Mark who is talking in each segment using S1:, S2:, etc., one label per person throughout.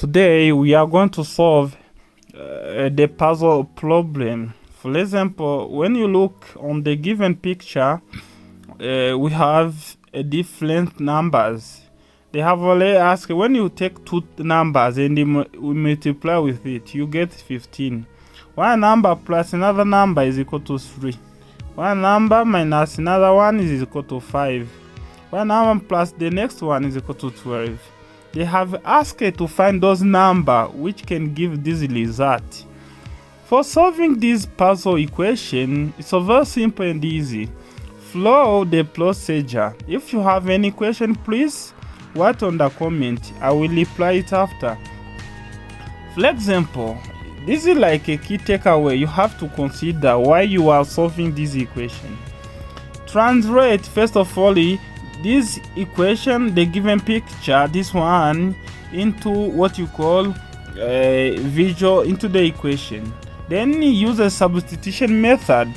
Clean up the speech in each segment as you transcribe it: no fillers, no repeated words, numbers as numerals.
S1: Today we are going to solve the puzzle problem. For example, when you look on the given picture, we have different numbers. They have already asked when you take two numbers and we multiply with it, you get 15. One number plus another number is equal to 3. One number minus another one is equal to 5. One number plus the next one is equal to 12. They have asked to find those numbers which can give this result. For solving this puzzle equation, it's so very simple and easy. Follow the procedure. If you have any question, please write on the comment. I will reply it after. For example, this is like a key takeaway. You have to consider why you are solving this equation. Translate first of all this equation, the given picture, this one, into what you call visual into the equation. Then use a substitution method.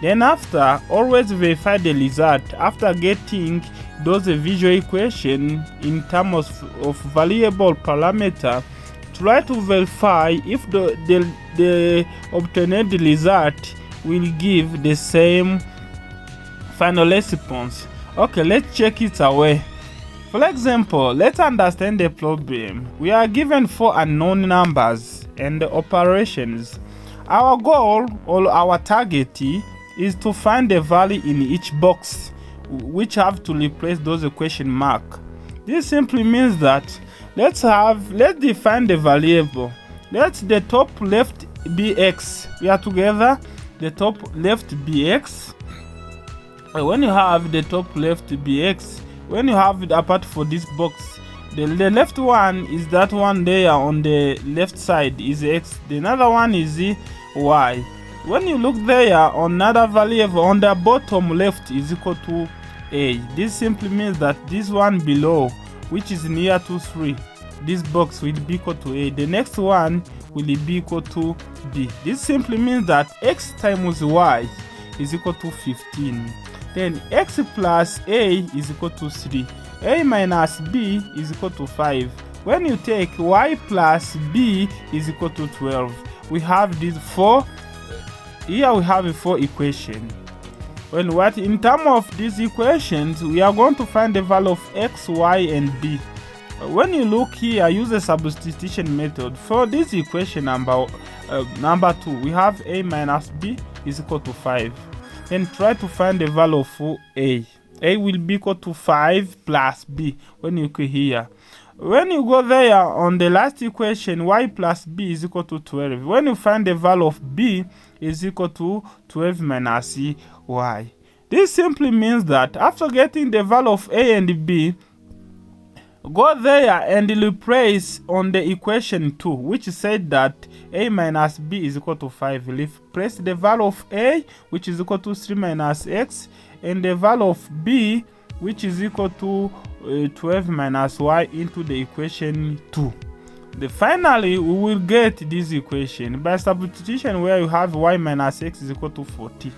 S1: Then after, always verify the result after getting those visual equation in terms of variable parameter. Try to verify if the obtained result will give the same final response. Okay, let's check it away. For example, let's understand the problem. We are given 4 unknown numbers and the operations. Our goal or our target is to find the value in each box which have to replace those question mark. This simply means that let's define the variable. Let the top left be x. We are together. The top left be x. When you have the top left be x, when you have it apart for this box, the left one is that one there on the left side is x, the another one is y. When you look there on another variable on the bottom left is equal to a. This simply means that this one below, which is near to 3, this box will be equal to a. The next one will be equal to b. This simply means that x times y is equal to 15. Then x plus a is equal to 3. A minus b is equal to 5. When you take y plus b is equal to 12. We have these 4. Here we have a 4 equation. When in terms of these equations, we are going to find the value of x, y, and b. When you look here, use the substitution method. For this equation number 2, we have a minus b is equal to 5. Then try to find the value of a. A will be equal to 5 plus b when you go here. When you go there on the last equation, y plus b is equal to 12. When you find the value of b is equal to 12 minus y. This simply means that after getting the value of a and b, go there and replace on the equation 2, which said that a minus b is equal to 5. Replace the value of a, which is equal to 3 minus x, and the value of b, which is equal to 12 minus y into the equation 2. Finally, we will get this equation by substitution where you have y minus x is equal to 40.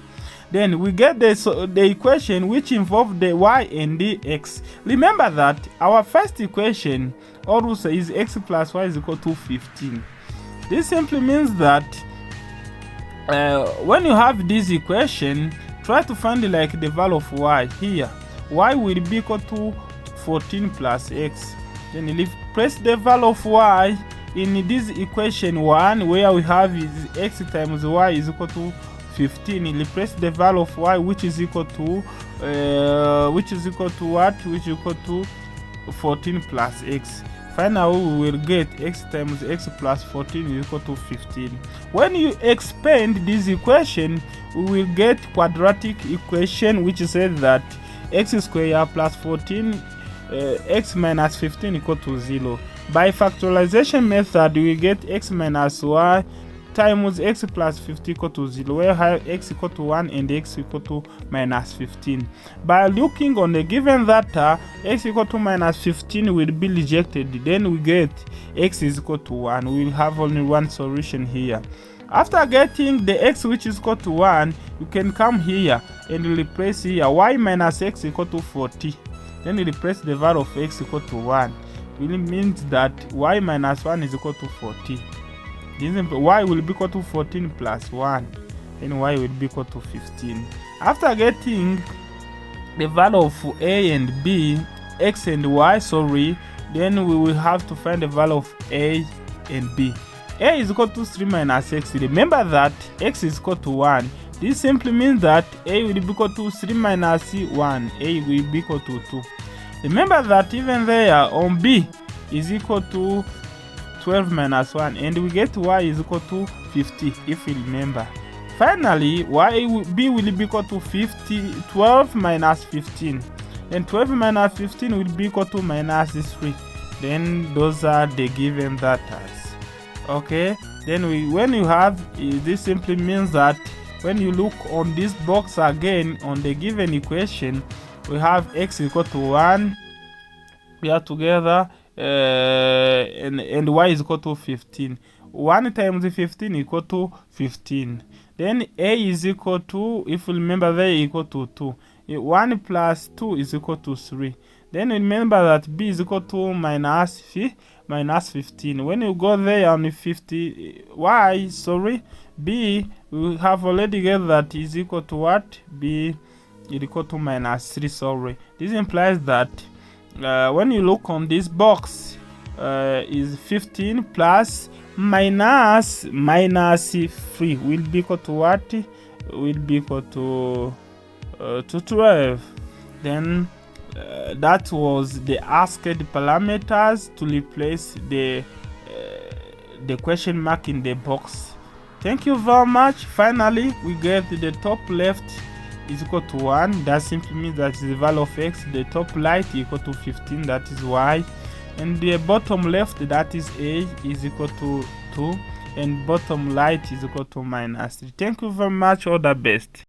S1: Then we get the equation which involves the y and the x. Remember that our first equation also is x plus y is equal to 15. This simply means that when you have this equation, try to find like the value of y here. Y will be equal to 14 plus x. Then replace the value of y in this equation 1 where we have is x times y is equal to 15. Replace the value of y which is equal to what? Which is equal to 14 plus x. Finally, we will get x times x plus 14 is equal to 15. When you expand this equation, we will get quadratic equation which says that x squared plus 14 x minus 15 equal to 0. By factorization method, we get x minus y times x plus 50 equal to 0, where x equal to 1 and x equal to minus 15. By looking on the given data, x equal to minus 15 will be rejected. Then we get x is equal to 1. We will have only one solution here. After getting the x which is equal to 1, you can come here and replace here y minus x equal to 40. Then replace the value of x equal to 1. really means that y minus 1 is equal to 14. Y will be equal to 14 plus 1, then y will be equal to 15. After getting the value of a and b, x and y, then we will have to find the value of a and b. A is equal to 3 minus x. Remember that x is equal to 1. This simply means that a will be equal to 3 minus 1. A will be equal to 2. Remember that even there on b is equal to 12 minus 1, and we get y is equal to 50 if we remember. Finally, b will be equal to 12 minus 15. Then 12 minus 15 will be equal to minus 3. Then those are the given data. Okay, then when you have this simply means that when you look on this box again on the given equation, we have x equal to 1 here together, and y is equal to 15. 1 times 15 equal to 15. Then a is equal to, if you remember there, equal to 2. 1 plus 2 is equal to 3. Then remember that b is equal to minus 15. When you go there on 50, b, we have already get that is equal to what? B is equal to minus 3, This implies that when you look on this box, is 15 plus minus 3 will be equal to what? Will be equal to 12. Then that was the asked parameters to replace the question mark in the box. Thank you very much. Finally, we get the top left is equal to 1. That simply means that is the value of x. The top right equal to 15, that is y. And the bottom left, that is a, is equal to 2. And bottom right is equal to minus 3. Thank you very much. All the best.